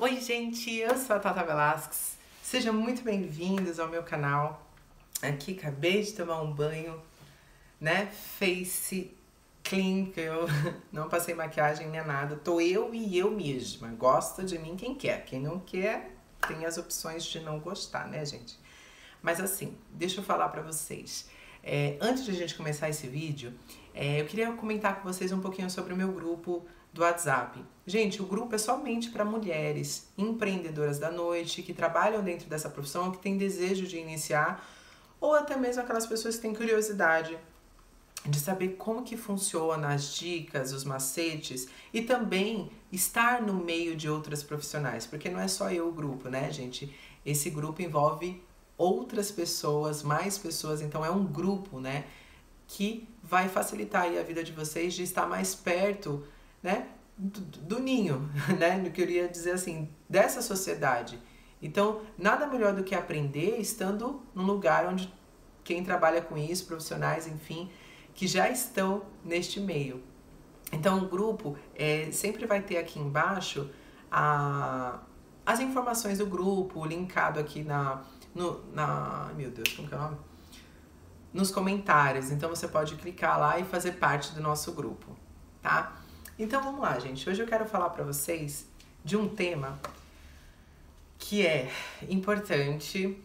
Oi gente, eu sou a Tata Velasquez, sejam muito bem-vindos ao meu canal. Aqui acabei de tomar um banho, né, face clean, que eu não passei maquiagem nem nada, tô eu e eu mesma, gosta de mim quem não quer tem as opções de não gostar, né gente? Mas assim, deixa eu falar pra vocês, antes de a gente começar esse vídeo, eu queria comentar com vocês um pouquinho sobre o meu grupo do WhatsApp. Gente, o grupo é somente para mulheres empreendedoras da noite, que trabalham dentro dessa profissão, que têm desejo de iniciar, ou até mesmo aquelas pessoas que têm curiosidade de saber como que funciona, as dicas, os macetes, e também estar no meio de outras profissionais, porque não é só eu o grupo, né, gente? Esse grupo envolve outras pessoas, mais pessoas, então é um grupo, né, que vai facilitar aí a vida de vocês de estar mais perto, né, do ninho, né, eu queria dizer assim, dessa sociedade. Então, nada melhor do que aprender estando num lugar onde quem trabalha com isso, profissionais, enfim, que já estão neste meio. Então, o grupo sempre vai ter aqui embaixo as informações do grupo, linkado aqui meu Deus, como que é o nome? Nos comentários, então você pode clicar lá e fazer parte do nosso grupo, tá? Então vamos lá, gente. Hoje eu quero falar pra vocês de um tema que é importante.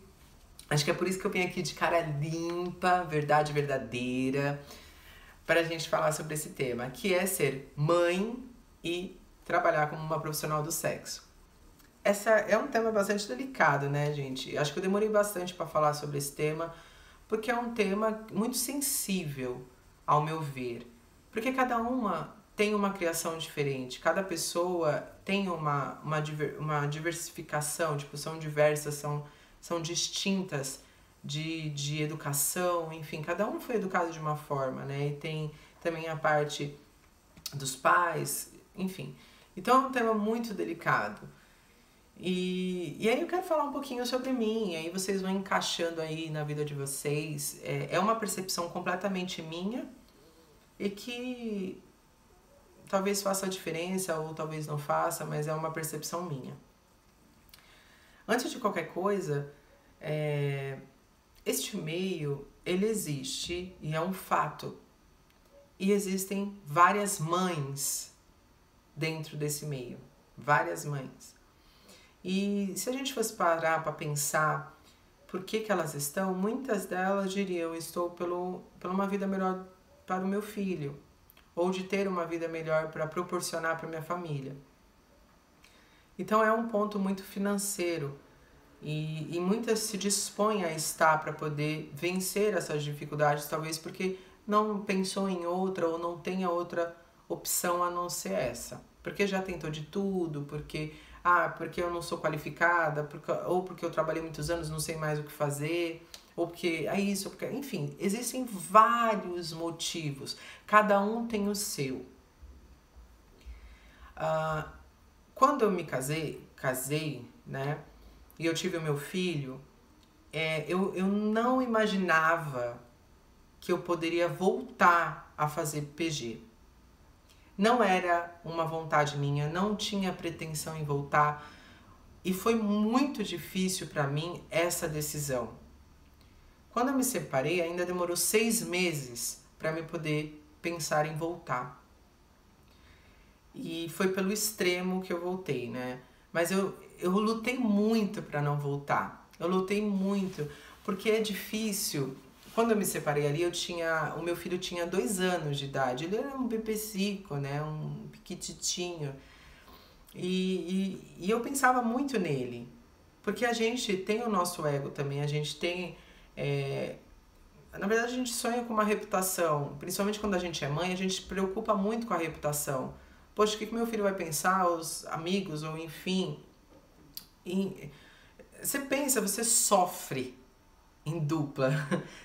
Acho que é por isso que eu vim aqui de cara limpa, verdade verdadeira, pra gente falar sobre esse tema, que é ser mãe e trabalhar como uma profissional do sexo. Essa é um tema bastante delicado, né, gente? Acho que eu demorei bastante pra falar sobre esse tema, porque é um tema muito sensível, ao meu ver. Porque cada uma tem uma criação diferente, cada pessoa tem uma diversificação, tipo, são diversas, são distintas de educação, enfim, cada um foi educado de uma forma, né? E tem também a parte dos pais, enfim. Então é um tema muito delicado. E aí eu quero falar um pouquinho sobre mim, e aí vocês vão encaixando aí na vida de vocês. É uma percepção completamente minha e que talvez faça a diferença ou talvez não faça, mas é uma percepção minha. Antes de qualquer coisa, este meio, ele existe e é um fato. E existem várias mães dentro desse meio, várias mães. E se a gente fosse parar para pensar por que elas estão, muitas delas diriam, estou por uma vida melhor para o meu filho, ou de ter uma vida melhor para proporcionar para minha família. Então é um ponto muito financeiro e muitas se dispõem a estar para poder vencer essas dificuldades, talvez porque não pensou em outra ou não tenha outra opção a não ser essa. Porque já tentou de tudo, porque eu não sou qualificada, ou porque eu trabalhei muitos anos, não sei mais o que fazer, ou porque é isso, porque, enfim, existem vários motivos, cada um tem o seu. Quando eu me casei, né, e eu tive o meu filho, eu não imaginava que eu poderia voltar a fazer PG. Não era uma vontade minha, não tinha pretensão em voltar e foi muito difícil para mim essa decisão. Quando eu me separei, ainda demorou 6 meses para me poder pensar em voltar. E foi pelo extremo que eu voltei, né? Mas eu lutei muito para não voltar. Eu lutei muito, porque é difícil. Quando eu me separei ali, o meu filho tinha 2 anos de idade. Ele era um bebecico, né? Um piquititinho. E eu pensava muito nele. Porque a gente tem o nosso ego também. A gente tem... Na verdade, a gente sonha com uma reputação. Principalmente quando a gente é mãe, a gente se preocupa muito com a reputação. Poxa, o que meu filho vai pensar? Os amigos, ou enfim... Você pensa, você sofre em dupla.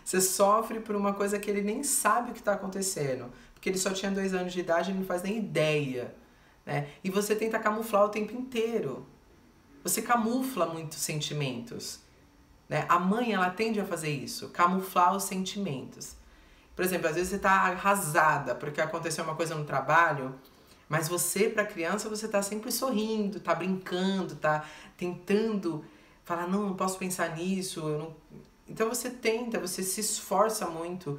Você sofre por uma coisa que ele nem sabe o que está acontecendo. Porque ele só tinha 2 anos de idade e não faz nem ideia. Né? E você tenta camuflar o tempo inteiro. Você camufla muitos sentimentos. Né? A mãe, ela tende a fazer isso. Camuflar os sentimentos. Por exemplo, às vezes você está arrasada porque aconteceu uma coisa no trabalho. Mas você, para criança, você tá sempre sorrindo, tá brincando, tá tentando falar, não posso pensar nisso, eu não... Então você tenta, você se esforça muito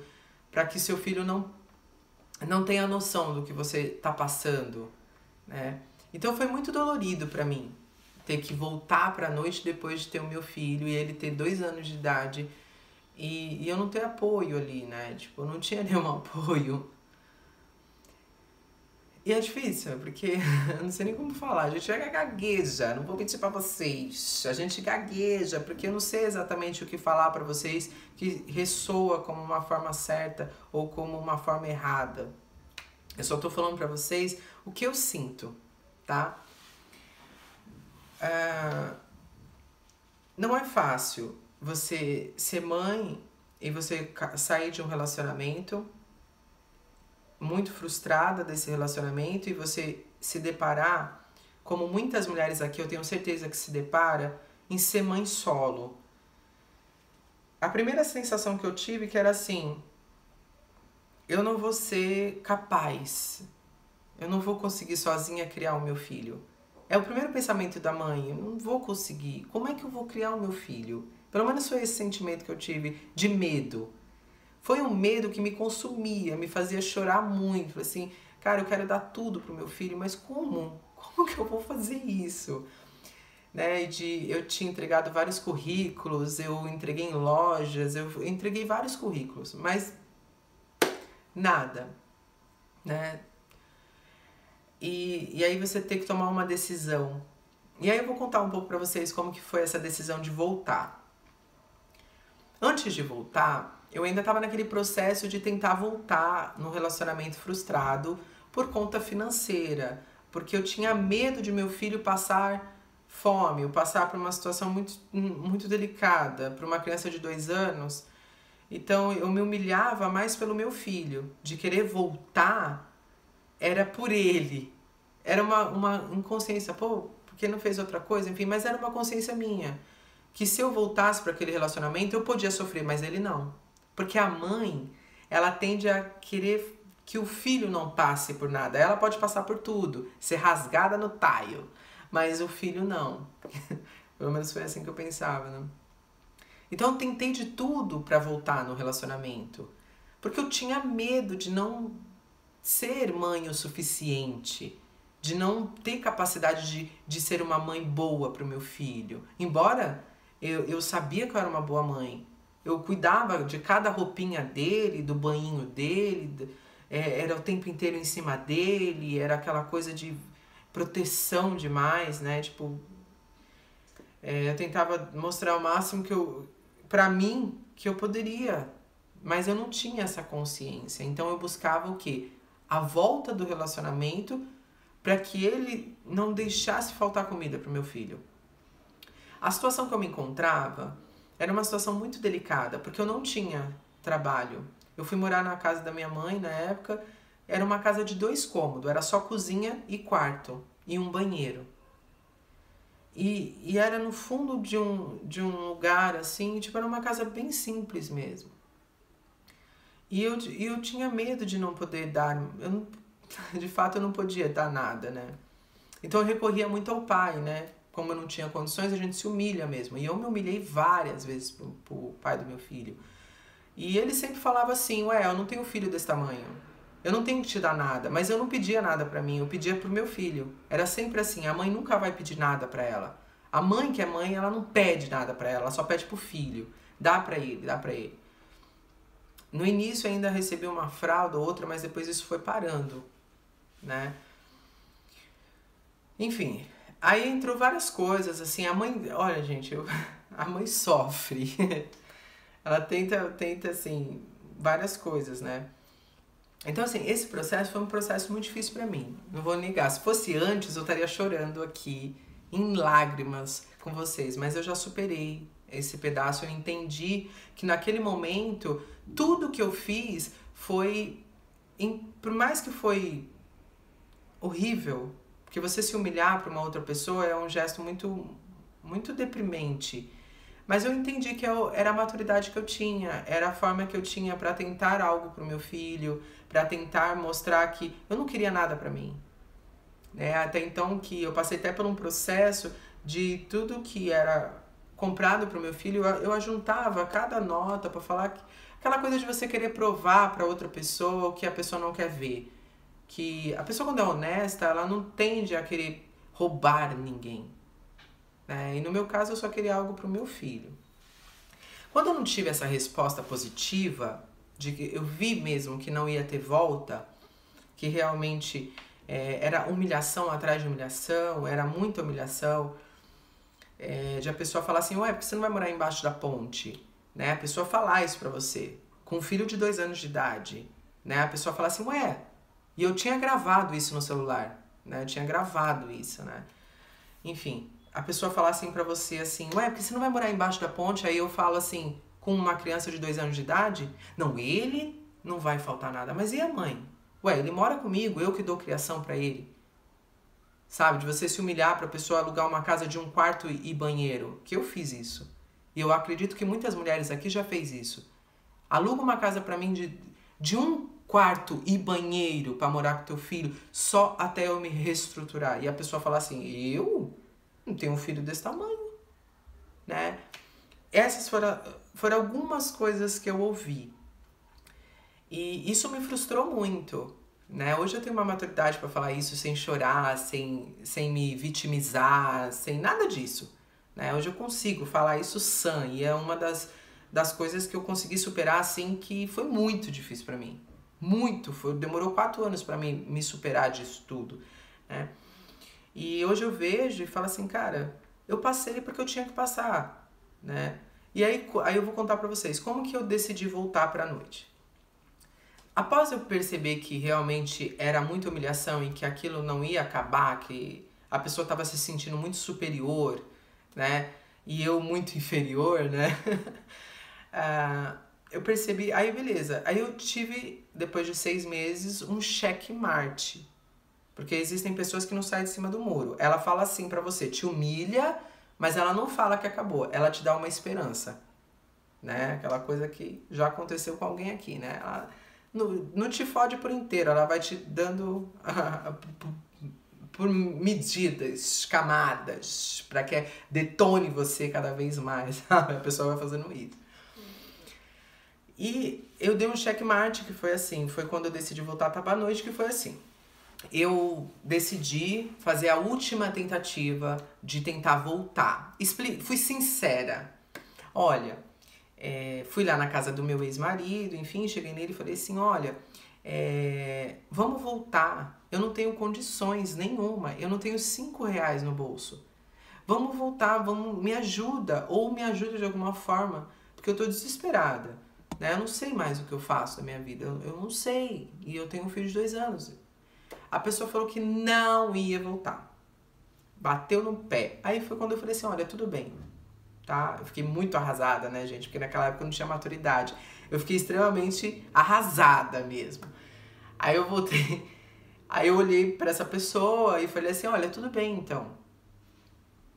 para que seu filho não tenha noção do que você tá passando, né? Então foi muito dolorido para mim ter que voltar para a noite depois de ter o meu filho e ele ter 2 anos de idade e eu não ter apoio ali, né? Tipo, eu não tinha nenhum apoio. E é difícil, porque eu não sei nem como falar. A gente gagueja, não vou mentir pra vocês. A gente gagueja, porque eu não sei exatamente o que falar pra vocês que ressoa como uma forma certa ou como uma forma errada. Eu só tô falando pra vocês o que eu sinto, tá? Não é fácil você ser mãe e você sair de um relacionamento muito frustrada desse relacionamento e você se deparar, como muitas mulheres aqui eu tenho certeza que se depara, em ser mãe solo. A primeira sensação que eu tive que era assim, eu não vou ser capaz, eu não vou conseguir sozinha criar o meu filho. É o primeiro pensamento da mãe, eu não vou conseguir, como é que eu vou criar o meu filho? Pelo menos foi esse sentimento que eu tive de medo. Foi um medo que me consumia, me fazia chorar muito. Falei assim, cara, eu quero dar tudo pro meu filho, mas como? Como que eu vou fazer isso? Né? Eu tinha entregado vários currículos, eu entreguei em lojas, eu entreguei vários currículos, mas nada, né? E aí você tem que tomar uma decisão. E aí eu vou contar um pouco pra vocês como que foi essa decisão de voltar. Antes de voltar, eu ainda estava naquele processo de tentar voltar no relacionamento frustrado por conta financeira, porque eu tinha medo de meu filho passar fome, ou passar por uma situação muito delicada, para uma criança de 2 anos. Então eu me humilhava mais pelo meu filho, de querer voltar era por ele. Era uma inconsciência, pô, porque não fez outra coisa, enfim, mas era uma consciência minha. Que se eu voltasse para aquele relacionamento, eu podia sofrer, mas ele não. Porque a mãe, ela tende a querer que o filho não passe por nada. Ela pode passar por tudo, ser rasgada no taio, mas o filho não. Pelo menos foi assim que eu pensava, né? Então eu tentei de tudo para voltar no relacionamento. Porque eu tinha medo de não ser mãe o suficiente. De não ter capacidade de ser uma mãe boa para o meu filho. Embora eu sabia que eu era uma boa mãe. Eu cuidava de cada roupinha dele, do banhinho dele, era o tempo inteiro em cima dele, era aquela coisa de proteção demais, né? Tipo, eu tentava mostrar o máximo que pra mim, que eu poderia, mas eu não tinha essa consciência. Então eu buscava o quê? A volta do relacionamento para que ele não deixasse faltar comida pro meu filho. A situação que eu me encontrava era uma situação muito delicada, porque eu não tinha trabalho. Eu fui morar na casa da minha mãe na época, era uma casa de 2 cômodos, era só cozinha e quarto, e um banheiro. E era no fundo de um lugar assim, tipo, era uma casa bem simples mesmo. E eu tinha medo de não poder dar, de fato eu não podia dar nada, né? Então eu recorria muito ao pai, né? Como eu não tinha condições, a gente se humilha mesmo. E eu me humilhei várias vezes pro pai do meu filho. E ele sempre falava assim, ué, eu não tenho filho desse tamanho. Eu não tenho que te dar nada. Mas eu não pedia nada pra mim, eu pedia pro meu filho. Era sempre assim, a mãe nunca vai pedir nada pra ela. A mãe que é mãe, ela não pede nada pra ela, ela só pede pro filho. Dá pra ele, dá pra ele. No início ainda recebi uma fralda ou outra, mas depois isso foi parando, né? Enfim, aí entrou várias coisas, assim, a mãe, olha gente, a mãe sofre, ela tenta assim, várias coisas, né? Então assim, esse processo foi um processo muito difícil pra mim, não vou negar, se fosse antes eu estaria chorando aqui, em lágrimas com vocês, mas eu já superei esse pedaço, eu entendi que naquele momento, tudo que eu fiz foi, por mais que foi horrível, porque você se humilhar para uma outra pessoa é um gesto muito deprimente. Mas eu entendi que era a maturidade que eu tinha, era a forma que eu tinha para tentar algo pro meu filho, para tentar mostrar que eu não queria nada para mim. né? Até então que eu passei até por um processo de tudo que era comprado para o meu filho, eu ajuntava cada nota para falar que, aquela coisa de você querer provar para outra pessoa o que a pessoa não quer ver. Que a pessoa, quando é honesta, ela não tende a querer roubar ninguém, né? E no meu caso eu só queria algo para o meu filho. Quando eu não tive essa resposta positiva, de que eu vi mesmo que não ia ter volta, que realmente era humilhação atrás de humilhação, era muita humilhação, de a pessoa falar assim, ué, porque você não vai morar embaixo da ponte? Né? A pessoa falar isso pra você, com um filho de 2 anos de idade, né? A pessoa falar assim, ué, e eu tinha gravado isso no celular, né? Eu tinha gravado isso, né? Enfim, a pessoa falar assim pra você assim, ué, porque você não vai morar embaixo da ponte? Aí eu falo assim, com uma criança de 2 anos de idade, não, ele não vai faltar nada, mas e a mãe? Ué, ele mora comigo, eu que dou criação pra ele. Sabe, de você se humilhar pra pessoa alugar uma casa de 1 quarto e banheiro, que eu fiz isso. E eu acredito que muitas mulheres aqui já fez isso. Aluga uma casa pra mim de 1 quarto e banheiro pra morar com teu filho, só até eu me reestruturar. E a pessoa falar assim, eu não tenho um filho desse tamanho, né? Essas foram algumas coisas que eu ouvi. E isso me frustrou muito, né? Hoje eu tenho uma maturidade para falar isso sem chorar, sem me vitimizar, sem nada disso, né? Hoje eu consigo falar isso sã e é uma das coisas que eu consegui superar, assim, que foi muito difícil para mim. Demorou 4 anos para mim me superar disso tudo, né? E hoje eu vejo e falo assim, cara, eu passei porque eu tinha que passar, né? E aí eu vou contar pra vocês como que eu decidi voltar pra noite. Após eu perceber que realmente era muita humilhação e que aquilo não ia acabar, que a pessoa estava se sentindo muito superior, né? E eu muito inferior, né? Eu percebi, aí beleza. Aí eu tive, depois de 6 meses, um checkmate. Porque existem pessoas que não saem de cima do muro. Ela fala assim pra você, te humilha, mas ela não fala que acabou. Ela te dá uma esperança, né? Aquela coisa que já aconteceu com alguém aqui, né? Ela não te fode por inteiro, ela vai te dando por medidas, camadas, pra que detone você cada vez mais, sabe? A pessoa vai fazendo isso. E eu dei um checkmate que foi assim, foi quando eu decidi voltar pra noite, que foi assim. Eu decidi fazer a última tentativa de tentar voltar. Fui sincera. Olha, fui lá na casa do meu ex-marido, enfim, cheguei nele e falei assim, olha, vamos voltar. Eu não tenho condições nenhuma, eu não tenho 5 reais no bolso. Vamos voltar, me ajuda, ou me ajuda de alguma forma, porque eu tô desesperada. Né? Eu não sei mais o que eu faço da minha vida, eu não sei, e eu tenho um filho de 2 anos. A pessoa falou que não ia voltar. Bateu no pé. Aí foi quando eu falei assim, olha, tudo bem. Tá? Eu fiquei muito arrasada, né, gente? Porque naquela época eu não tinha maturidade. Eu fiquei extremamente arrasada mesmo. Aí eu voltei. Aí eu olhei pra essa pessoa e falei assim, olha, tudo bem então.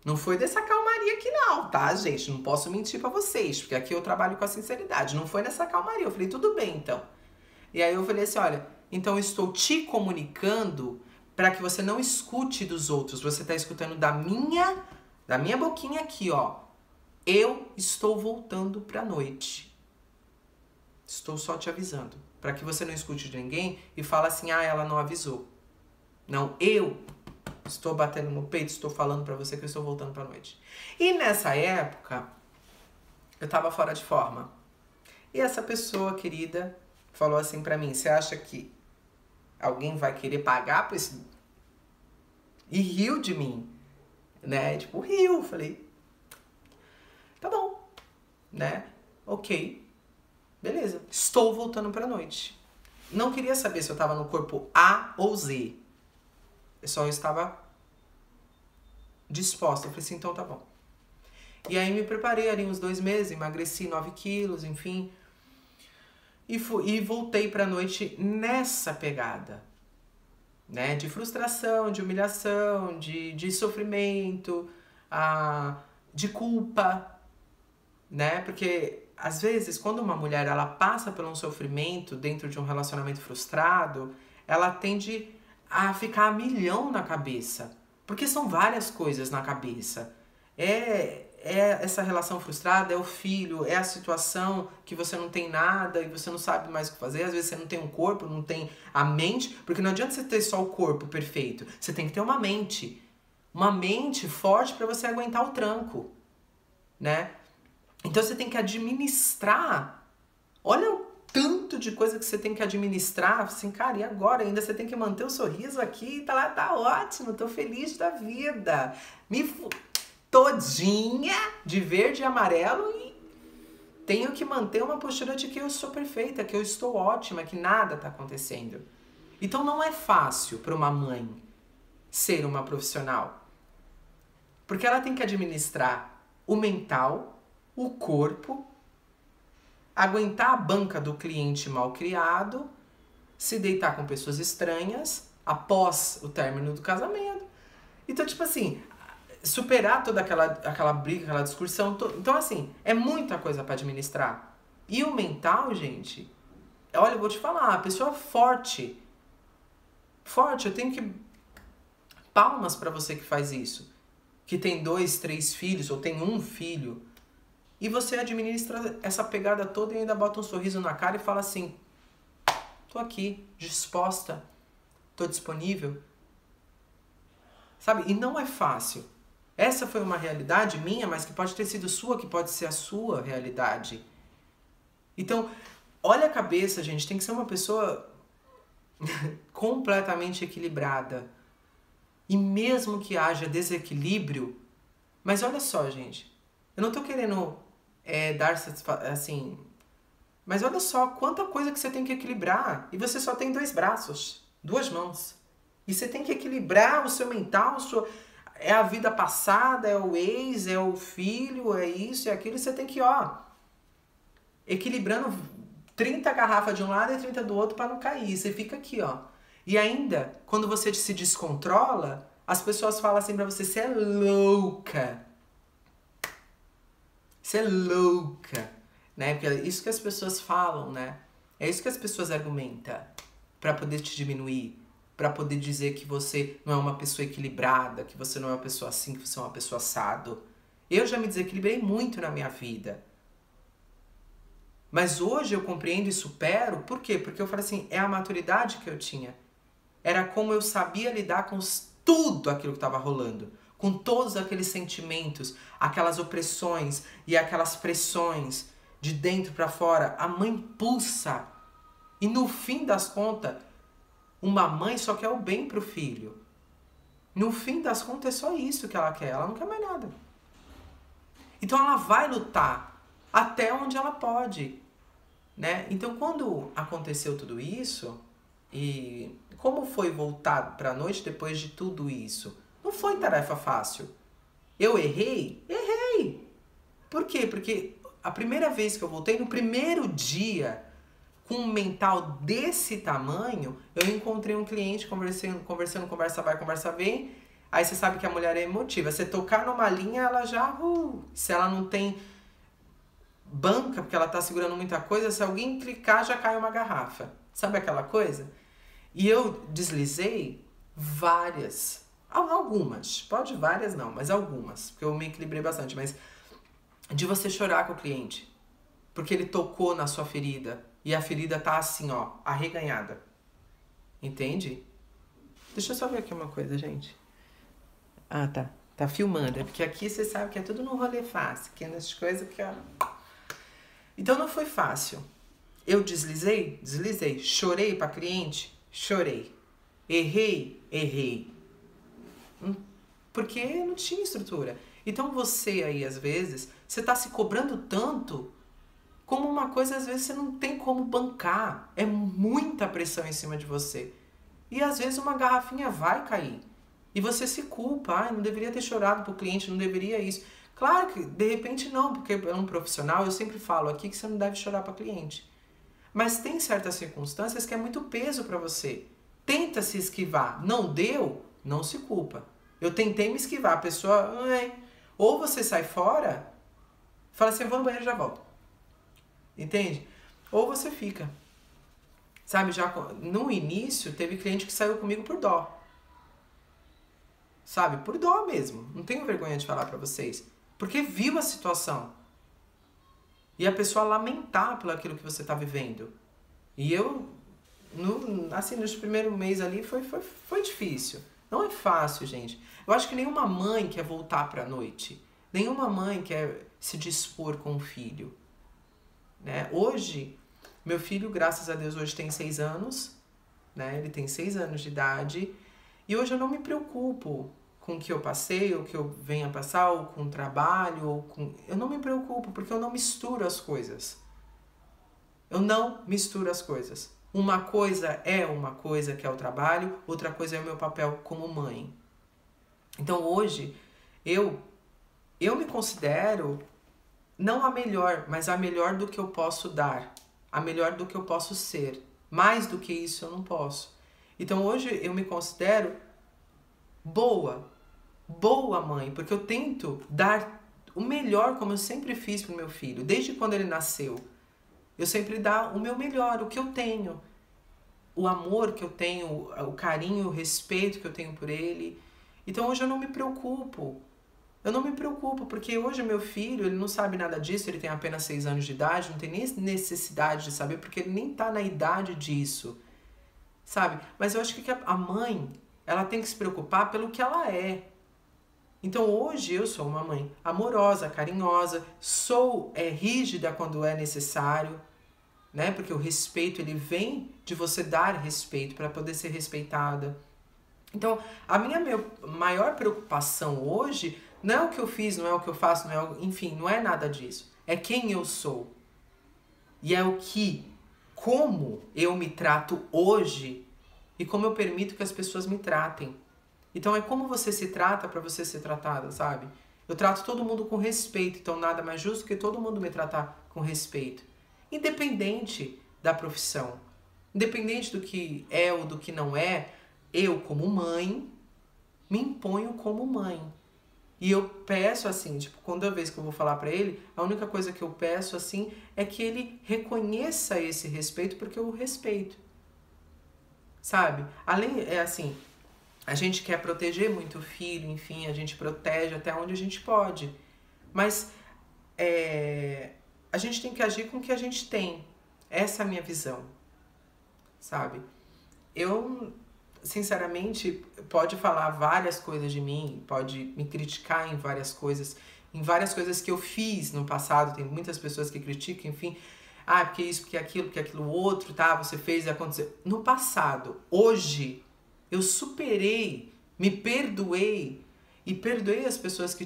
Não foi dessa calmaria aqui não, tá, gente? Não posso mentir pra vocês, porque aqui eu trabalho com a sinceridade. Não foi nessa calmaria. Eu falei, tudo bem então. E aí eu falei assim, olha, então eu estou te comunicando para que você não escute dos outros. Você está escutando da minha boquinha aqui, ó. Eu estou voltando pra noite. Estou só te avisando. Para que você não escute de ninguém e fale assim, ela não avisou. Não, eu estou batendo no peito, estou falando pra você que eu estou voltando pra noite. E nessa época, eu tava fora de forma. E essa pessoa querida falou assim pra mim, você acha que alguém vai querer pagar por isso? E riu de mim, né? Tipo, riu. Falei, tá bom, né? Ok, beleza. Estou voltando pra noite. Não queria saber se eu tava no corpo A ou Z. Eu só estava disposta. Eu falei assim, então tá bom. E aí me preparei ali uns 2 meses, emagreci 9 quilos, enfim. E voltei pra noite nessa pegada, né? De frustração, de humilhação, de sofrimento, de culpa, né? Porque, às vezes, quando uma mulher ela passa por um sofrimento dentro de um relacionamento frustrado, ela tende a ficar a milhão na cabeça. Porque são várias coisas na cabeça. É essa relação frustrada, é o filho, é a situação que você não tem nada e você não sabe mais o que fazer. Às vezes você não tem um corpo, não tem a mente, porque não adianta você ter só o corpo perfeito. Você tem que ter uma mente. Uma mente forte para você aguentar o tranco, né? Então você tem que administrar. Olha o tanto de coisa que você tem que administrar. Assim, cara, e agora? Ainda você tem que manter o sorriso aqui. Tá lá, tá ótimo, tô feliz da vida. Todinha de verde e amarelo e tenho que manter uma postura de que eu sou perfeita, que eu estou ótima, que nada tá acontecendo. Então não é fácil para uma mãe ser uma profissional. Porque ela tem que administrar o mental, o corpo, aguentar a banca do cliente mal criado, se deitar com pessoas estranhas após o término do casamento. Então, tipo assim, superar toda aquela briga, aquela discussão. Então, assim, é muita coisa para administrar. E o mental, gente, olha, eu vou te falar, a pessoa forte, eu tenho que... Palmas para você que faz isso. Que tem 2, 3 filhos, ou tem um filho, e você administra essa pegada toda e ainda bota um sorriso na cara e fala assim, tô aqui, disposta, tô disponível. Sabe? E não é fácil. Essa foi uma realidade minha, mas que pode ter sido sua, que pode ser a sua realidade. Então, olha a cabeça, gente, tem que ser uma pessoa completamente equilibrada. E mesmo que haja desequilíbrio, mas olha só, gente, eu não tô querendo dar satisfação, assim, mas olha só quanta coisa que você tem que equilibrar e você só tem 2 braços, 2 mãos. E você tem que equilibrar o seu mental, é a vida passada, é o ex, é o filho, é isso, é aquilo, e você tem que, equilibrando 30 garrafas de um lado e 30 do outro para não cair. Você fica aqui, E ainda, quando você se descontrola, as pessoas falam assim pra você, você é louca. Você é louca, né? Porque é isso que as pessoas falam, né? É isso que as pessoas argumentam pra poder te diminuir, pra poder dizer que você não é uma pessoa equilibrada, que você não é uma pessoa assim, que você é uma pessoa assado. Eu já me desequilibrei muito na minha vida. Mas hoje eu compreendo e supero, por quê? Porque eu falei assim, é a maturidade que eu tinha. Era como eu sabia lidar com tudo aquilo que estava rolando. Com todos aqueles sentimentos, aquelas opressões e aquelas pressões de dentro para fora. A mãe pulsa. E no fim das contas, uma mãe só quer o bem pro filho. No fim das contas é só isso que ela quer. Ela não quer mais nada. Então ela vai lutar até onde ela pode, né? Então quando aconteceu tudo isso, e como foi voltar para a noite depois de tudo isso? Não foi tarefa fácil. Eu errei? Errei. Por quê? Porque a primeira vez que eu voltei, no primeiro dia, com um mental desse tamanho, eu encontrei um cliente conversando, conversa vai, conversa vem. Aí você sabe que a mulher é emotiva. Você tocar numa linha, ela já... se ela não tem banca, porque ela tá segurando muita coisa, se alguém clicar, já cai uma garrafa. Sabe aquela coisa? E eu deslizei algumas, pode várias não, mas algumas, porque eu me equilibrei bastante, mas de você chorar com o cliente, porque ele tocou na sua ferida, e a ferida tá assim, arreganhada, entende? Deixa eu só ver aqui uma coisa, gente. Ah, tá filmando, é porque aqui você sabe que é tudo no rolê fácil, que é nessas coisas que... Então não foi fácil. Eu deslizei, chorei pra cliente, chorei. Errei. Porque não tinha estrutura. Então você aí, às vezes, você tá se cobrando tanto como uma coisa, às vezes, você não tem como bancar. É muita pressão em cima de você. E às vezes uma garrafinha vai cair. E você se culpa. Não deveria ter chorado pro cliente, não deveria isso. Claro que, de repente, não, porque é um profissional, eu sempre falo aqui que você não deve chorar para cliente. Mas tem certas circunstâncias que é muito peso para você. Tenta se esquivar. Não deu? Não se culpa. Eu tentei me esquivar. A pessoa... Ou você sai fora, fala assim, eu vou no banheiro e já volto. Entende? Ou você fica. Sabe, já no início teve cliente que saiu comigo por dó. Sabe, por dó mesmo. Não tenho vergonha de falar pra vocês. Porque viu a situação. E a pessoa lamentar pelo aquilo que você tá vivendo. E eu, assim, nos primeiros meses ali foi difícil. Não é fácil, gente. Eu acho que nenhuma mãe quer voltar pra noite. Nenhuma mãe quer se dispor com o filho. Né? Hoje, meu filho, graças a Deus, hoje tem 6 anos. Né? Ele tem 6 anos de idade. E hoje eu não me preocupo com o que eu passei, ou o que eu venha passar, ou com o trabalho, ou com... Eu não me preocupo, porque eu não misturo as coisas. Eu não misturo as coisas. Uma coisa é uma coisa, que é o trabalho, outra coisa é o meu papel como mãe. Então hoje, eu me considero não a melhor, mas a melhor do que eu posso dar. A melhor do que eu posso ser. Mais do que isso eu não posso. Então hoje eu me considero boa mãe, porque eu tento dar o melhor, como eu sempre fiz pro meu filho, desde quando ele nasceu. Eu sempre dar o meu melhor, o que eu tenho, o amor que eu tenho, o carinho, o respeito que eu tenho por ele. Então hoje eu não me preocupo. Eu não me preocupo, porque hoje meu filho, ele não sabe nada disso, ele tem apenas 6 anos de idade, não tem nem necessidade de saber, porque ele nem tá na idade disso, sabe? Mas eu acho que a mãe, ela tem que se preocupar pelo que ela é. Então hoje eu sou uma mãe amorosa, carinhosa, sou rígida quando é necessário, né? Porque o respeito, ele vem de você dar respeito para poder ser respeitada. Então, a minha maior preocupação hoje não é o que eu fiz, não é o que eu faço, enfim, não é nada disso. É quem eu sou. E é como eu me trato hoje e como eu permito que as pessoas me tratem. Então é como você se trata para você ser tratada, sabe? Eu trato todo mundo com respeito, então nada mais justo que todo mundo me tratar com respeito. Independente da profissão, independente do que é ou do que não é, eu como mãe, me imponho como mãe. E eu peço assim, tipo, toda vez que eu vou falar pra ele, a única coisa que eu peço assim é que ele reconheça esse respeito, porque eu o respeito. Sabe? Além, assim, a gente quer proteger muito o filho, enfim, a gente protege até onde a gente pode. Mas a gente tem que agir com o que a gente tem. Essa é a minha visão, sabe? Eu, sinceramente, pode falar várias coisas de mim, pode me criticar em várias coisas que eu fiz no passado. Tem muitas pessoas que criticam, enfim, porque isso, porque aquilo outro, tá? Você fez e aconteceu. No passado, hoje, eu superei, me perdoei e perdoei as pessoas que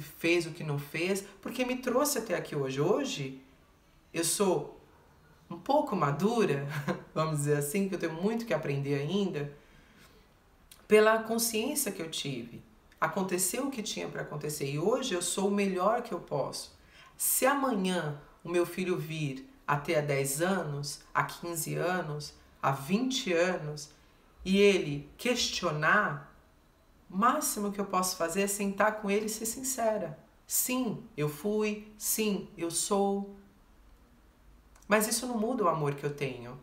fez o que não fez, porque me trouxe até aqui hoje. Hoje, eu sou um pouco madura, vamos dizer assim, que eu tenho muito que aprender ainda, pela consciência que eu tive. Aconteceu o que tinha para acontecer e hoje eu sou o melhor que eu posso. Se amanhã o meu filho vir até a 10 anos, a 15 anos, a 20 anos, e ele questionar, o máximo que eu posso fazer é sentar com ele e ser sincera. Sim, eu fui. Sim, eu sou. Mas isso não muda o amor que eu tenho.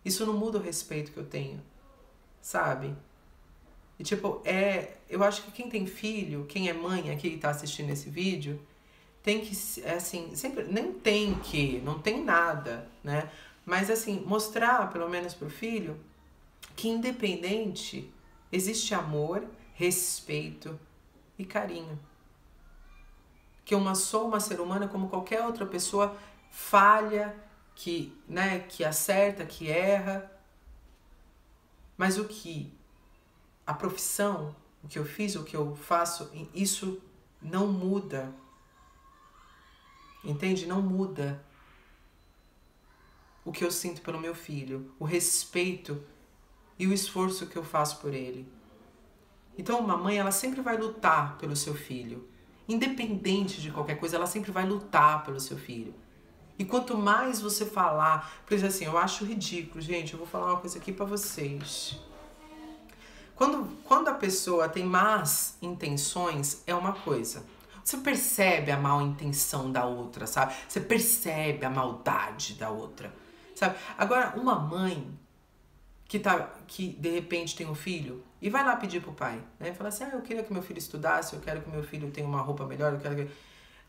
Isso não muda o respeito que eu tenho. Sabe? E tipo, eu acho que quem tem filho, quem é mãe aqui que tá assistindo esse vídeo, tem que, assim, sempre, não tem nada, né? Mas assim, mostrar, pelo menos pro filho, que independente, existe amor, respeito e carinho. Que eu sou uma ser humana como qualquer outra pessoa, falha, que acerta, que erra. Mas a profissão, o que eu fiz, o que eu faço, isso não muda. Entende? Não muda o que eu sinto pelo meu filho, o respeito e o esforço que eu faço por ele. Então, uma mãe, ela sempre vai lutar pelo seu filho. Independente de qualquer coisa, ela sempre vai lutar pelo seu filho. E quanto mais você falar... Por exemplo, assim, eu acho ridículo, gente. Eu vou falar uma coisa aqui pra vocês. Quando a pessoa tem más intenções, é uma coisa. Você percebe a mal intenção da outra, sabe? Você percebe a maldade da outra, sabe? Agora, uma mãe, que de repente tem um filho e vai lá pedir pro pai, né? Fala assim, eu queria que meu filho estudasse, eu quero que meu filho tenha uma roupa melhor, eu quero que...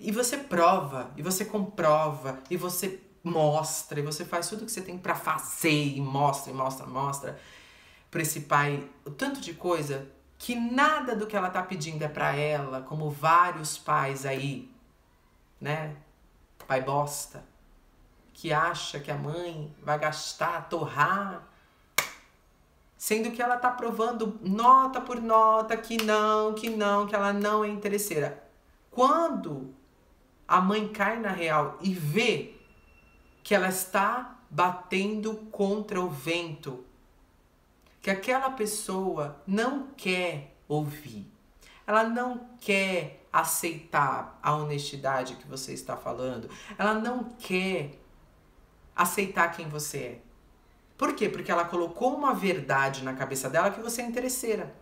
E você prova, e você comprova, e você mostra, e você faz tudo que você tem pra fazer, e mostra pra esse pai o tanto de coisa que nada do que ela tá pedindo é pra ela, como vários pais aí, né? Pai bosta, que acha que a mãe vai gastar, torrar, sendo que ela tá provando nota por nota que ela não é interesseira. Quando a mãe cai na real e vê que ela está batendo contra o vento, que aquela pessoa não quer ouvir, ela não quer aceitar a honestidade que você está falando, ela não quer aceitar quem você é. Por quê? Porque ela colocou uma verdade na cabeça dela que você é interesseira.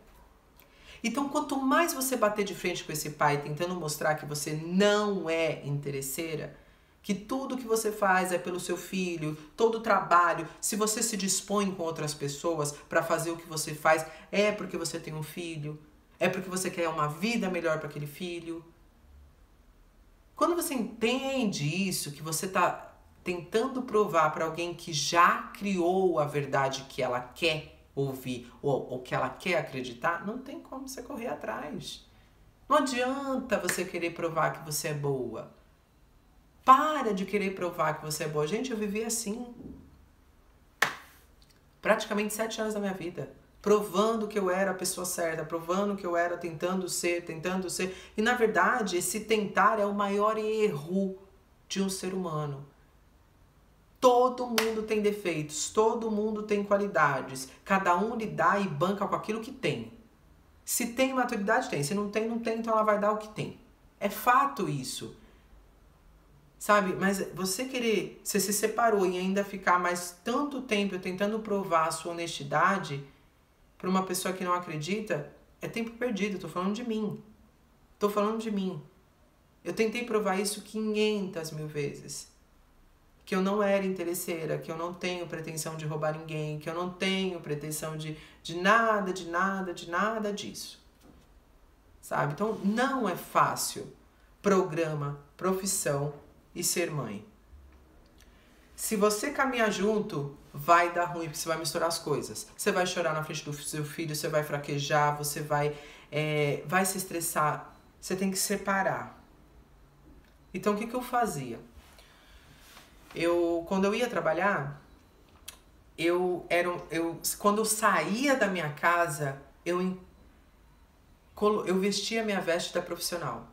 Então, quanto mais você bater de frente com esse pai tentando mostrar que você não é interesseira, que tudo que você faz é pelo seu filho, todo o trabalho, se você se dispõe com outras pessoas para fazer o que você faz, é porque você tem um filho, é porque você quer uma vida melhor para aquele filho. Quando você entende isso, que você está tentando provar para alguém que já criou a verdade que ela quer ouvir ou que ela quer acreditar, não tem como você correr atrás. Não adianta você querer provar que você é boa. Para de querer provar que você é boa. Gente, eu vivi assim. Praticamente 7 anos da minha vida. Provando que eu era a pessoa certa, provando que eu era tentando ser. E na verdade, esse tentar é o maior erro de um ser humano. Todo mundo tem defeitos, todo mundo tem qualidades. Cada um lida e banca com aquilo que tem. Se tem maturidade, tem. Se não tem, não tem, então ela vai dar o que tem. É fato isso. Sabe? Mas você se separou e ainda ficar mais tanto tempo tentando provar a sua honestidade para uma pessoa que não acredita, é tempo perdido. Tô falando de mim. Eu tentei provar isso 500 mil vezes. Que eu não era interesseira, que eu não tenho pretensão de roubar ninguém, que eu não tenho pretensão de nada disso. Sabe? Então, não é fácil programa, profissão e ser mãe. Se você caminhar junto, vai dar ruim, porque você vai misturar as coisas. Você vai chorar na frente do seu filho, você vai fraquejar, você vai se estressar. Você tem que separar. Então, o que eu fazia? Quando eu ia trabalhar, quando eu saía da minha casa, eu vestia minha veste da profissional.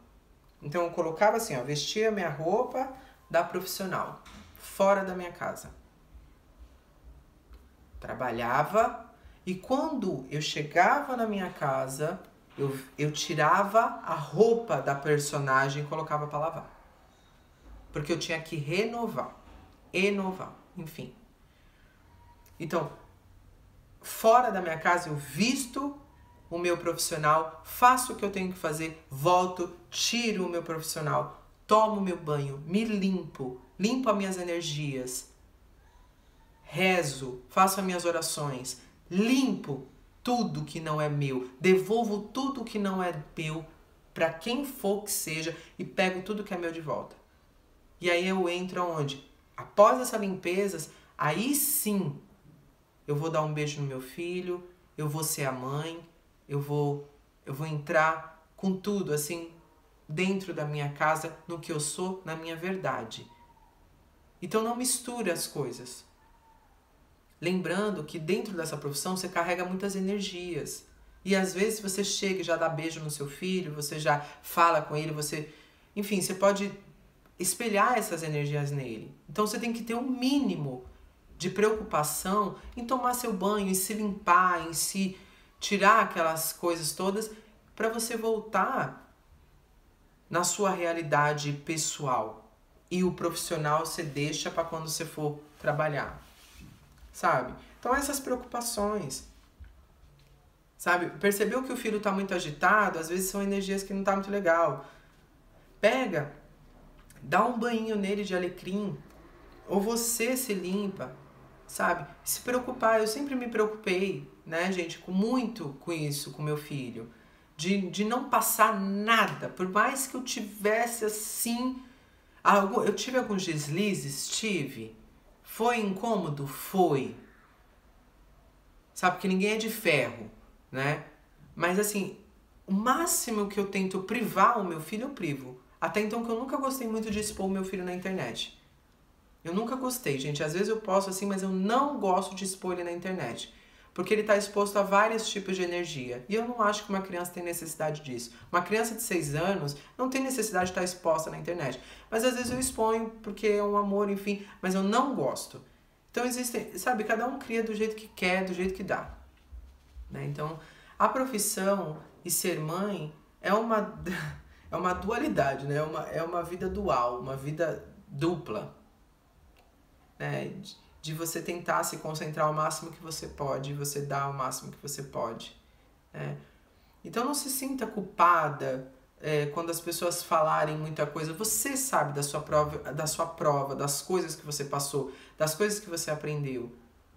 Então eu colocava assim, vestia minha roupa da profissional, fora da minha casa. Trabalhava e quando eu chegava na minha casa, eu tirava a roupa da personagem e colocava para lavar. Porque eu tinha que renovar, enfim. Então, fora da minha casa eu visto o meu profissional, faço o que eu tenho que fazer, volto, tiro o meu profissional, tomo meu banho, me limpo as minhas energias, rezo, faço as minhas orações, limpo tudo que não é meu, devolvo tudo que não é meu para quem for que seja e pego tudo que é meu de volta. E aí eu entro aonde? Após essa limpeza, aí sim eu vou dar um beijo no meu filho, eu vou ser a mãe, eu vou entrar com tudo, assim, dentro da minha casa, no que eu sou, na minha verdade. Então não misture as coisas. Lembrando que dentro dessa profissão você carrega muitas energias. E às vezes você chega e já dá beijo no seu filho, você já fala com ele, enfim, você pode espelhar essas energias nele. Então você tem que ter um mínimo de preocupação em tomar seu banho, em se limpar, em se tirar aquelas coisas todas, para você voltar na sua realidade pessoal. E o profissional você deixa para quando você for trabalhar, sabe? Então essas preocupações, sabe? Percebeu que o filho está muito agitado, às vezes são energias que não tá muito legal. Pega, dá um banho nele de alecrim, ou você se limpa, sabe? Se preocupar, eu sempre me preocupei, né, gente, muito com isso, com meu filho. De não passar nada, por mais que eu tivesse assim, eu tive alguns deslizes, tive. Foi incômodo? Foi. Sabe, porque ninguém é de ferro, né? Mas assim, o máximo que eu tento privar o meu filho, eu privo. Até então que eu nunca gostei muito de expor o meu filho na internet. Eu nunca gostei, gente. Às vezes eu posto assim, mas eu não gosto de expor ele na internet. Porque ele está exposto a vários tipos de energia. E eu não acho que uma criança tem necessidade disso. Uma criança de 6 anos não tem necessidade de estar exposta na internet. Mas às vezes eu exponho porque é um amor, enfim. Mas eu não gosto. Então existem, sabe, cada um cria do jeito que quer, do jeito que dá. Né? Então, a profissão e ser mãe é uma, é uma dualidade, né? É uma vida dual, uma vida dupla. Né? De você tentar se concentrar o máximo que você pode, você dar o máximo que você pode. Né? Então não se sinta culpada quando as pessoas falarem muita coisa. Você sabe da sua prova, das coisas que você passou, das coisas que você aprendeu.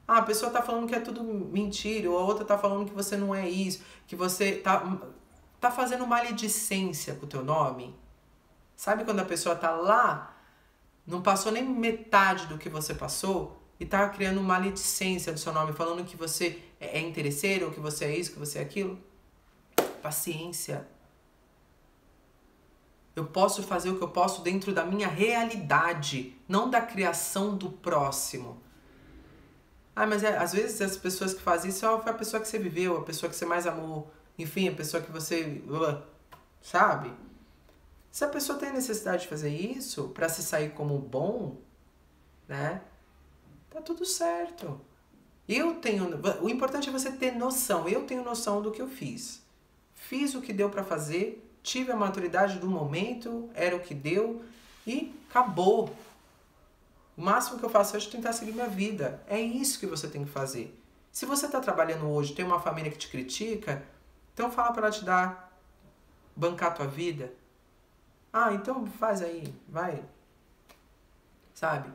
Ah, a pessoa tá falando que é tudo mentira, ou a outra tá falando que você não é isso, que você tá fazendo maledicência com o teu nome. Sabe quando a pessoa tá lá, não passou nem metade do que você passou, e tá criando maledicência do seu nome, falando que você é interesseiro, ou que você é isso, que você é aquilo? Paciência. Eu posso fazer o que eu posso dentro da minha realidade, não da criação do próximo. Ah, mas às vezes as pessoas que fazem isso foi a pessoa que você viveu, a pessoa que você mais amou, enfim, a pessoa que você... Sabe? Se a pessoa tem necessidade de fazer isso para se sair como bom, né? Tá tudo certo. O importante é você ter noção. Eu tenho noção do que eu fiz. Fiz o que deu para fazer, tive a maturidade do momento, era o que deu e acabou. O máximo que eu faço hoje é tentar seguir minha vida. É isso que você tem que fazer. Se você está trabalhando hoje, tem uma família que te critica, então fala para ela te dar, bancar a tua vida. Ah, então faz aí, vai. Sabe?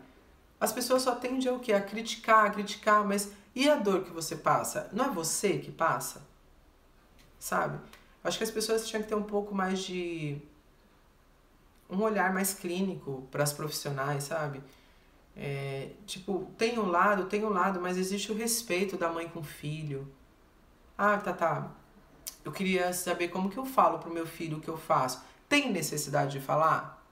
As pessoas só tendem a o quê? A criticar, mas e a dor que você passa? Não é você que passa? Sabe? Acho que as pessoas tinham que ter um pouco mais de... um olhar mais clínico para as profissionais, sabe? Tipo, tem um lado, mas existe o respeito da mãe com o filho. Ah, tá. Eu queria saber como que eu falo pro meu filho o que eu faço. Tem necessidade de falar?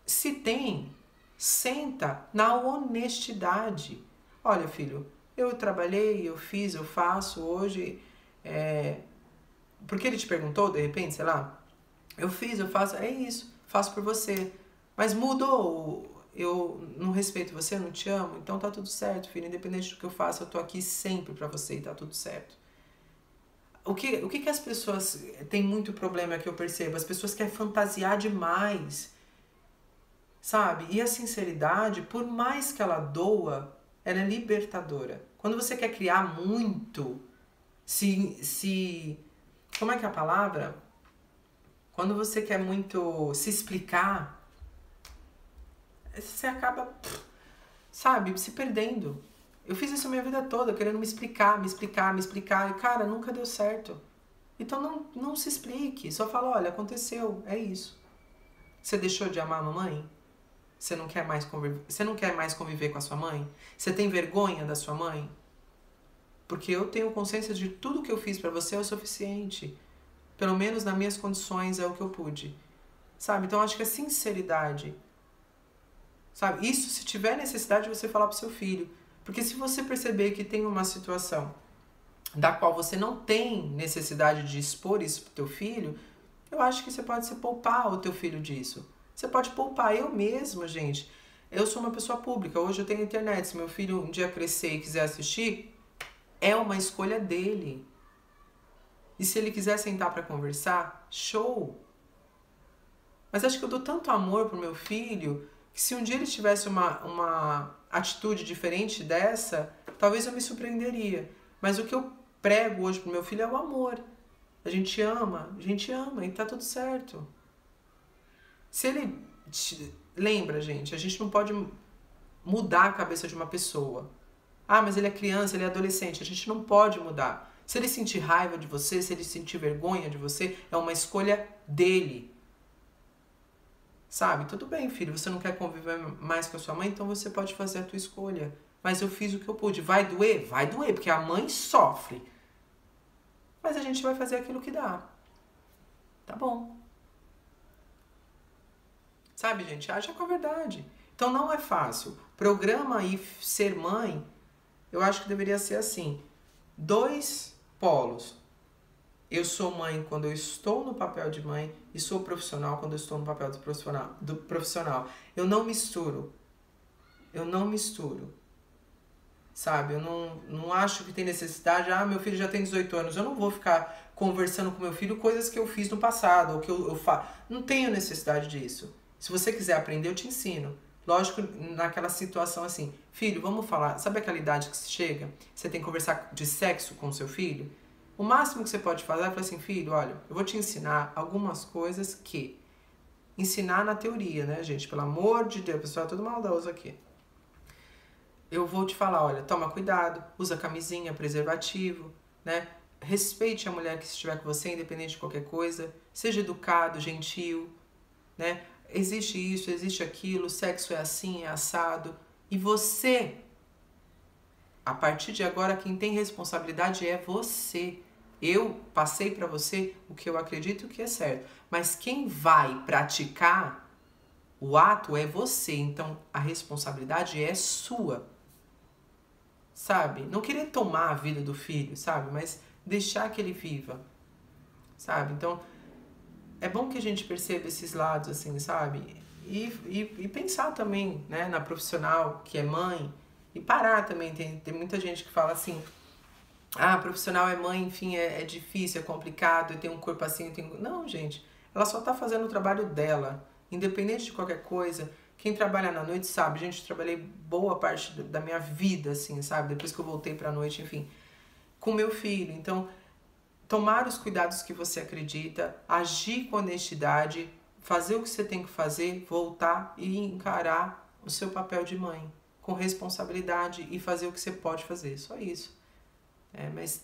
Se tem, senta na honestidade. Olha, filho, eu trabalhei, eu fiz, eu faço hoje. Porque ele te perguntou, de repente, sei lá, eu fiz, eu faço, é isso, faço por você. Mas mudou, eu não respeito você, eu não te amo, então tá tudo certo, filho, independente do que eu faça, eu tô aqui sempre pra você e tá tudo certo. O que as pessoas têm muito problema que eu percebo? As pessoas querem fantasiar demais, sabe? E a sinceridade, por mais que ela doa, ela é libertadora. Quando você quer criar muito, como é que é a palavra? Quando você quer muito se explicar, você acaba, sabe, se perdendo. Eu fiz isso a minha vida toda, querendo me explicar. E, cara, nunca deu certo. Então não se explique. Só fala, olha, aconteceu, é isso. Você deixou de amar a mamãe? Você não quer mais conviver com a sua mãe? Você tem vergonha da sua mãe? Porque eu tenho consciência de tudo que eu fiz pra você é o suficiente. Pelo menos nas minhas condições é o que eu pude. Sabe? Então acho que a sinceridade. Sabe? Isso se tiver necessidade de você falar pro seu filho. Porque se você perceber que tem uma situação da qual você não tem necessidade de expor isso pro teu filho, eu acho que você pode se poupar o teu filho disso. Você pode poupar. Eu mesma, gente, eu sou uma pessoa pública. Hoje eu tenho internet. Se meu filho um dia crescer e quiser assistir, é uma escolha dele. E se ele quiser sentar para conversar, show! Mas acho que eu dou tanto amor pro meu filho que se um dia ele tivesse uma atitude diferente dessa, talvez eu me surpreenderia. Mas o que eu prego hoje pro meu filho é o amor. A gente ama e tá tudo certo. Se ele... Lembra, gente, a gente não pode mudar a cabeça de uma pessoa. Ah, mas ele é criança, ele é adolescente. A gente não pode mudar. Se ele sentir raiva de você, se ele sentir vergonha de você, é uma escolha dele. Sabe? Tudo bem, filho, você não quer conviver mais com a sua mãe, então você pode fazer a tua escolha. Mas eu fiz o que eu pude. Vai doer? Vai doer, porque a mãe sofre. Mas a gente vai fazer aquilo que dá. Tá bom. Sabe, gente? Haja com a verdade. Então não é fácil. Programa aí ser mãe, eu acho que deveria ser assim. 2 polos. Eu sou mãe quando eu estou no papel de mãe e sou profissional quando eu estou no papel do profissional. Eu não misturo. Eu não misturo. Sabe? Eu não acho que tem necessidade. Ah, meu filho já tem 18 anos. Eu não vou ficar conversando com meu filho coisas que eu fiz no passado ou que eu faço. Não tenho necessidade disso. Se você quiser aprender, eu te ensino. Lógico, naquela situação assim, filho, vamos falar, sabe aquela idade que chega? Você tem que conversar de sexo com seu filho? O máximo que você pode fazer é falar assim, filho, olha, eu vou te ensinar algumas coisas que... Ensinar na teoria, né, gente? Pelo amor de Deus, o pessoal é tudo maldoso aqui. Eu vou te falar, olha, toma cuidado, usa camisinha, preservativo, né? Respeite a mulher que estiver com você, independente de qualquer coisa. Seja educado, gentil, né? Existe isso, existe aquilo, sexo é assim, é assado. E você, a partir de agora, quem tem responsabilidade é você. Eu passei para você o que eu acredito que é certo. Mas quem vai praticar o ato é você. Então, a responsabilidade é sua. Sabe? Não querer tomar a vida do filho, sabe? Mas deixar que ele viva. Sabe? Então... é bom que a gente perceba esses lados, assim, sabe? E pensar também, né, na profissional que é mãe. E parar também. Tem muita gente que fala assim, ah, profissional é mãe, enfim, é difícil, é complicado, tem um corpo assim, tem... Não, gente. Ela só tá fazendo o trabalho dela. Independente de qualquer coisa. Quem trabalha na noite sabe, gente, eu trabalhei boa parte da minha vida, assim, sabe? Depois que eu voltei pra noite, enfim, com meu filho. Então... tomar os cuidados que você acredita, agir com honestidade, fazer o que você tem que fazer, voltar e encarar o seu papel de mãe, com responsabilidade e fazer o que você pode fazer, só isso. Mas...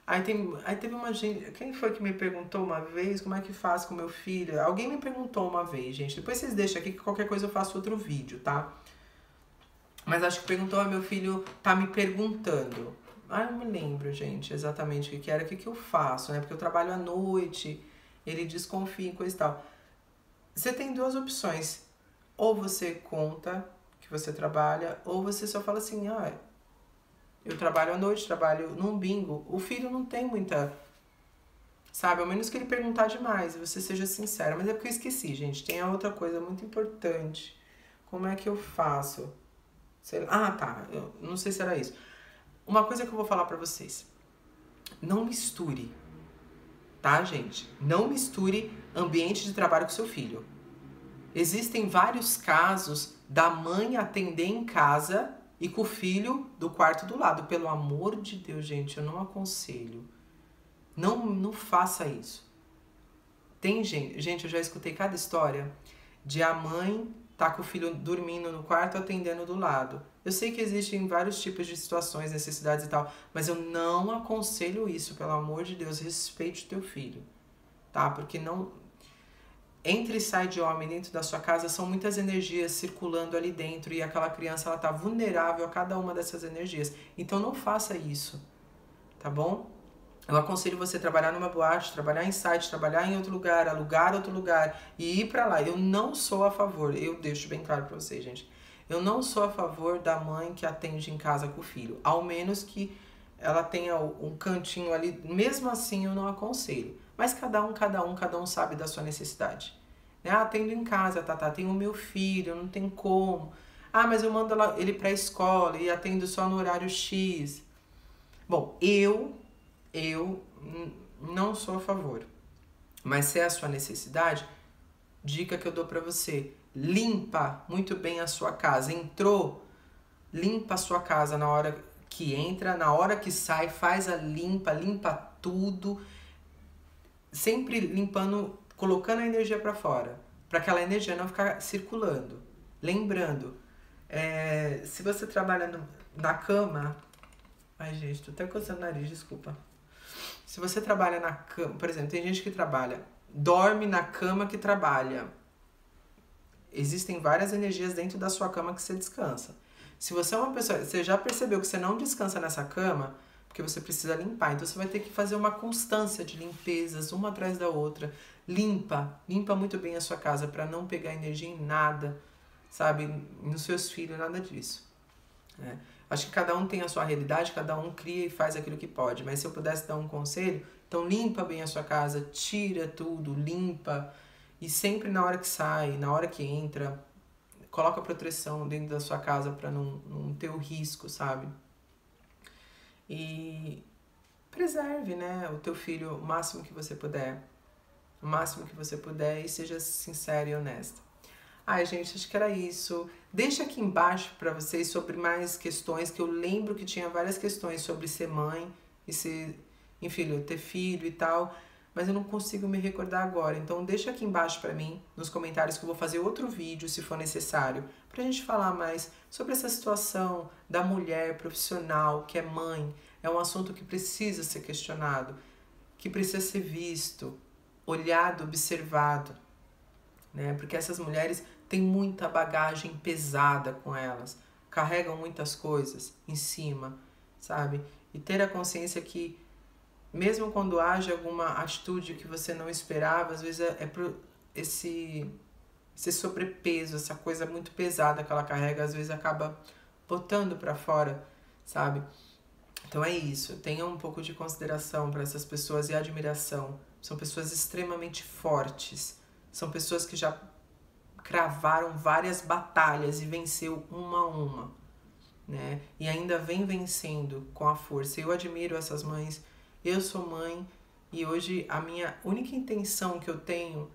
Aí teve uma gente... Quem foi que me perguntou uma vez como é que faz com meu filho? Alguém me perguntou uma vez, gente. Depois vocês deixam aqui que qualquer coisa eu faço outro vídeo, tá? Mas acho que perguntou, meu filho tá me perguntando... Ah, eu não me lembro, gente, exatamente o que era, o que eu faço, né? Porque eu trabalho à noite, ele desconfia e coisa e tal. Você tem 2 opções. Ou você conta que você trabalha, ou você só fala assim, ah, eu trabalho à noite, trabalho num bingo. O filho não tem muita... Sabe, ao menos que ele perguntar demais, e você seja sincera. Mas é porque eu esqueci, gente, tem a outra coisa muito importante. Como é que eu faço? Sei lá. Ah, tá, eu não sei se era isso. Uma coisa que eu vou falar pra vocês. Não misture, tá, gente? Não misture ambiente de trabalho com seu filho. Existem vários casos da mãe atender em casa e com o filho do quarto do lado. Pelo amor de Deus, gente, eu não aconselho. Não faça isso. Tem gente, eu já escutei cada história de a mãe tá com o filho dormindo no quarto, atendendo do lado. Eu sei que existem vários tipos de situações, necessidades e tal, mas eu não aconselho isso, pelo amor de Deus, respeite o teu filho, tá? Porque não... Entra e sai de homem dentro da sua casa, são muitas energias circulando ali dentro e aquela criança, ela tá vulnerável a cada uma dessas energias. Então não faça isso, tá bom? Eu aconselho você trabalhar numa boate, trabalhar em site, trabalhar em outro lugar, alugar outro lugar e ir pra lá. Eu não sou a favor, eu deixo bem claro pra vocês, gente. Eu não sou a favor da mãe que atende em casa com o filho. Ao menos que ela tenha um cantinho ali. Mesmo assim, eu não aconselho. Mas cada um sabe da sua necessidade. Ah, atendo em casa, tá, tenho o meu filho, não tem como. Ah, mas eu mando ele pra escola e atendo só no horário X. Bom, eu não sou a favor. Mas se é a sua necessidade, dica que eu dou pra você. Limpa muito bem a sua casa. Entrou, limpa a sua casa na hora que entra, na hora que sai, faz a limpa tudo. Sempre limpando, colocando a energia pra fora. Pra aquela energia não ficar circulando. Lembrando, Se você trabalha na cama... Ai, gente, tô até coçando o nariz, desculpa. Se você trabalha na cama... Por exemplo, tem gente que dorme na cama que trabalha. Existem várias energias dentro da sua cama que você descansa. Se você é uma pessoa... Você já percebeu que você não descansa nessa cama... Porque você precisa limpar. Então, você vai ter que fazer uma constância de limpezas, uma atrás da outra. Limpa muito bem a sua casa para não pegar energia em nada, sabe? Nos seus filhos, nada disso. Acho que cada um tem a sua realidade, cada um cria e faz aquilo que pode. Mas se eu pudesse dar um conselho, então limpa bem a sua casa, tira tudo, limpa. E sempre na hora que sai, na hora que entra, coloca proteção dentro da sua casa para não ter o risco, sabe? E preserve, né, o teu filho o máximo que você puder. O máximo que você puder e seja sincera e honesta. Ai, gente, acho que era isso. Deixa aqui embaixo para vocês sobre mais questões, que eu lembro que tinha várias questões sobre ser mãe e ser, enfim, ter filho e tal, mas eu não consigo me recordar agora. Então deixa aqui embaixo para mim, nos comentários, que eu vou fazer outro vídeo, se for necessário, pra gente falar mais sobre essa situação da mulher profissional que é mãe. É um assunto que precisa ser questionado, que precisa ser visto, olhado, observado, né? Porque essas mulheres têm muita bagagem pesada com elas, carregam muitas coisas em cima, sabe? E ter a consciência que mesmo quando haja alguma atitude que você não esperava, às vezes esse sobrepeso, essa coisa muito pesada que ela carrega, às vezes acaba botando pra fora, sabe? Então é isso, tenha um pouco de consideração para essas pessoas e admiração. São pessoas extremamente fortes, são pessoas que já cravaram várias batalhas e venceu uma a uma, né? E ainda vem vencendo com a força. Eu admiro essas mães, eu sou mãe e hoje a minha única intenção que eu tenho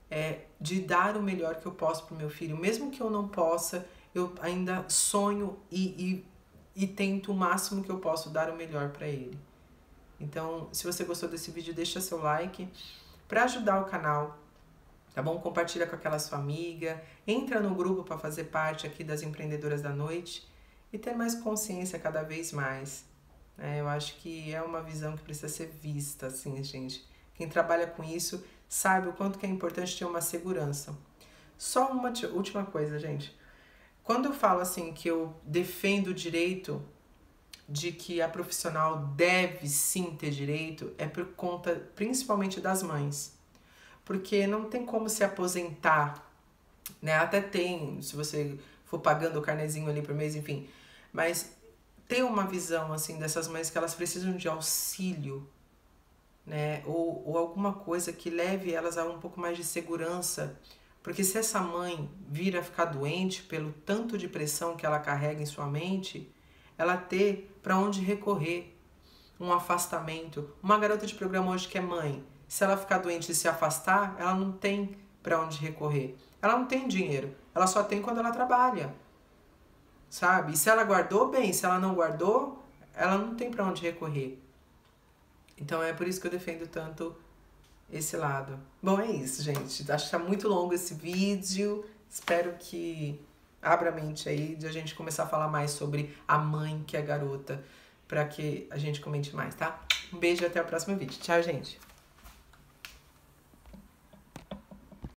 é de dar o melhor que eu posso pro meu filho. Mesmo que eu não possa, eu ainda sonho e tento o máximo que eu posso dar o melhor para ele. Então, se você gostou desse vídeo, deixa seu like para ajudar o canal, tá bom? Compartilha com aquela sua amiga, entra no grupo para fazer parte aqui das Empreendedoras da Noite e ter mais consciência cada vez mais. Eu acho que é uma visão que precisa ser vista, assim, gente. Quem trabalha com isso sabe o quanto que é importante ter uma segurança. Só uma última coisa, gente. Quando eu falo assim que eu defendo o direito de que a profissional deve sim ter direito, é por conta principalmente das mães. Porque não tem como se aposentar, né? Até tem, se você for pagando o carnezinho ali por mês, enfim. Mas ter uma visão assim dessas mães que elas precisam de auxílio, né? Ou alguma coisa que leve elas a um pouco mais de segurança. Porque se essa mãe vir a ficar doente pelo tanto de pressão que ela carrega em sua mente, ela ter para onde recorrer, um afastamento. Uma garota de programa hoje que é mãe, se ela ficar doente e se afastar, ela não tem para onde recorrer. Ela não tem dinheiro, ela só tem quando ela trabalha, sabe? E se ela guardou, bem, se ela não guardou, ela não tem para onde recorrer. Então é por isso que eu defendo tanto esse lado. Bom, é isso, gente. Acho que tá muito longo esse vídeo. Espero que abra a mente aí de a gente começar a falar mais sobre a mãe que é garota, para que a gente comente mais, tá? Um beijo e até o próximo vídeo. Tchau, gente!